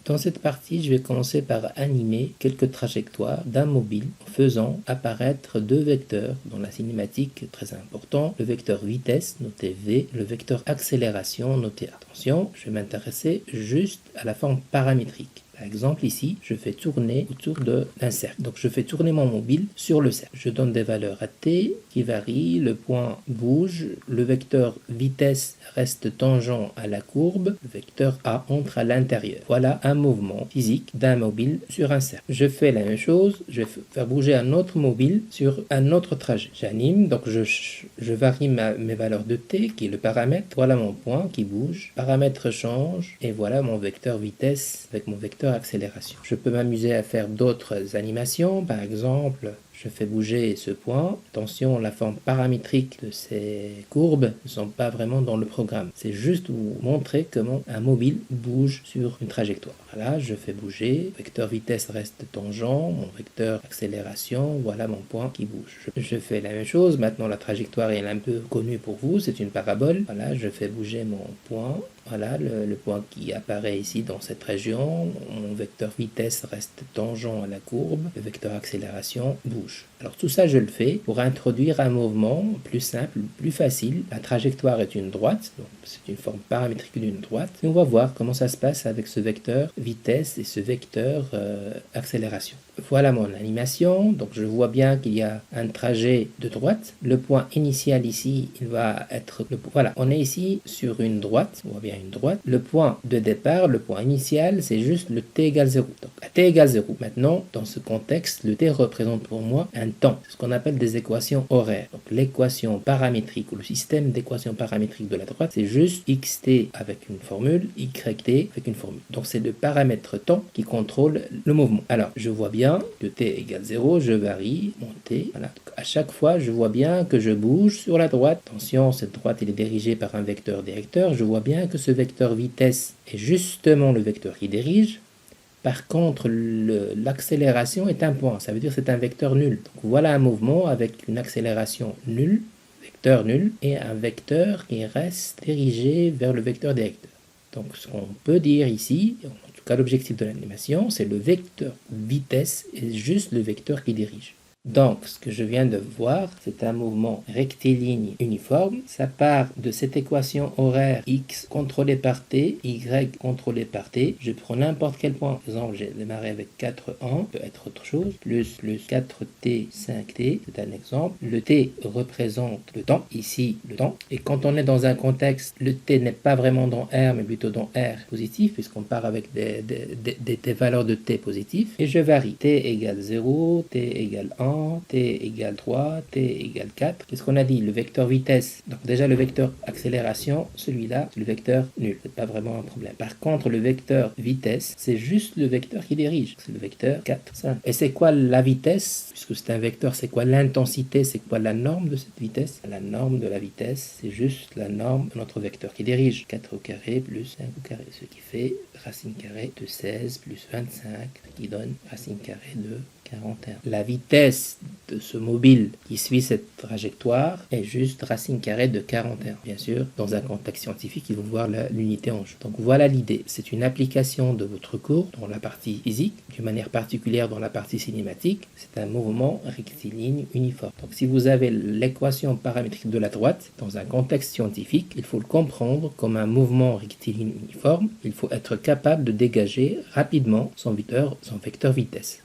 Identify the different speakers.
Speaker 1: Dans cette partie, je vais commencer par animer quelques trajectoires d'un mobile en faisant apparaître deux vecteurs dans la cinématique très important. Le vecteur vitesse, noté V, le vecteur accélération, noté A. Attention, je vais m'intéresser juste à la forme paramétrique. Par exemple, ici, je fais tourner autour d'un cercle. Donc, je fais tourner mon mobile sur le cercle. Je donne des valeurs à t qui varient, le point bouge, le vecteur vitesse reste tangent à la courbe, le vecteur A entre à l'intérieur. Voilà un mouvement physique d'un mobile sur un cercle. Je fais la même chose, je vais faire bouger un autre mobile sur un autre trajet. J'anime, donc je varie mes valeurs de t, qui est le paramètre. Voilà mon point qui bouge. Paramètre change, et voilà mon vecteur vitesse avec mon vecteur accélération. Je peux m'amuser à faire d'autres animations, par exemple, je fais bouger ce point. Attention, la forme paramétrique de ces courbes ne sont pas vraiment dans le programme. C'est juste vous montrer comment un mobile bouge sur une trajectoire. Voilà, je fais bouger. Vecteur vitesse reste tangent. Mon vecteur accélération, voilà mon point qui bouge. Je fais la même chose. Maintenant, la trajectoire est un peu connue pour vous. C'est une parabole. Voilà, je fais bouger mon point. Voilà, le point qui apparaît ici dans cette région. Mon vecteur vitesse reste tangent à la courbe. Le vecteur accélération bouge. Alors tout ça, je le fais pour introduire un mouvement plus simple, plus facile. La trajectoire est une droite, donc c'est une forme paramétrique d'une droite. Et on va voir comment ça se passe avec ce vecteur vitesse et ce vecteur accélération. Voilà mon animation. Donc je vois bien qu'il y a un trajet de droite. Le point initial ici, il va être... Voilà, on est ici sur une droite. On voit bien une droite. Le point de départ, le point initial, c'est juste le t égale 0. Donc à t égale 0. Maintenant, dans ce contexte, le t représente pour moi un temps. C'est ce qu'on appelle des équations horaires. Donc l'équation paramétrique ou le système d'équations paramétriques de la droite, c'est juste xt avec une formule, yt avec une formule. Donc c'est le paramètre temps qui contrôle le mouvement. Alors je vois bien que t égale 0, je varie mon t. Voilà. Donc, à chaque fois, je vois bien que je bouge sur la droite. Attention, cette droite elle est dirigée par un vecteur directeur. Je vois bien que ce vecteur vitesse est justement le vecteur qui dirige. Par contre, l'accélération est un point, ça veut dire que c'est un vecteur nul. Donc voilà un mouvement avec une accélération nulle, vecteur nul, et un vecteur qui reste dirigé vers le vecteur directeur. Donc ce qu'on peut dire ici, en tout cas l'objectif de l'animation, c'est le vecteur vitesse est juste le vecteur qui dirige. Donc, ce que je viens de voir, c'est un mouvement rectiligne uniforme. Ça part de cette équation horaire x contrôlé par t, y contrôlé par t. Je prends n'importe quel point. Par exemple, j'ai démarré avec 4 peut être autre chose, plus 4t, 5t, c'est un exemple. Le t représente le temps, ici le temps. Et quand on est dans un contexte, le t n'est pas vraiment dans R, mais plutôt dans R positif, puisqu'on part avec des valeurs de t positifs. Et je varie. T égale 0, t égale 1, t égale 3, t égale 4. Qu'est-ce qu'on a dit? Le vecteur vitesse. Donc déjà le vecteur accélération, celui-là, c'est le vecteur nul. C'est pas vraiment un problème. Par contre, le vecteur vitesse, c'est juste le vecteur qui dirige. C'est le vecteur 4, 5. Et c'est quoi la vitesse? Puisque c'est un vecteur, c'est quoi l'intensité? C'est quoi la norme de cette vitesse? La norme de la vitesse, c'est juste la norme de notre vecteur qui dirige. 4 au carré plus 5 au carré. Ce qui fait racine carrée de 16 plus 25, qui donne racine carrée de 41. La vitesse de ce mobile qui suit cette trajectoire est juste racine carrée de 41. Bien sûr, dans un contexte scientifique, ils vont voir l'unité en jeu. Donc voilà l'idée. C'est une application de votre cours dans la partie physique, d'une manière particulière dans la partie cinématique. C'est un mouvement rectiligne uniforme. Donc si vous avez l'équation paramétrique de la droite, dans un contexte scientifique, il faut le comprendre comme un mouvement rectiligne uniforme. Il faut être capable de dégager rapidement son vecteur vitesse.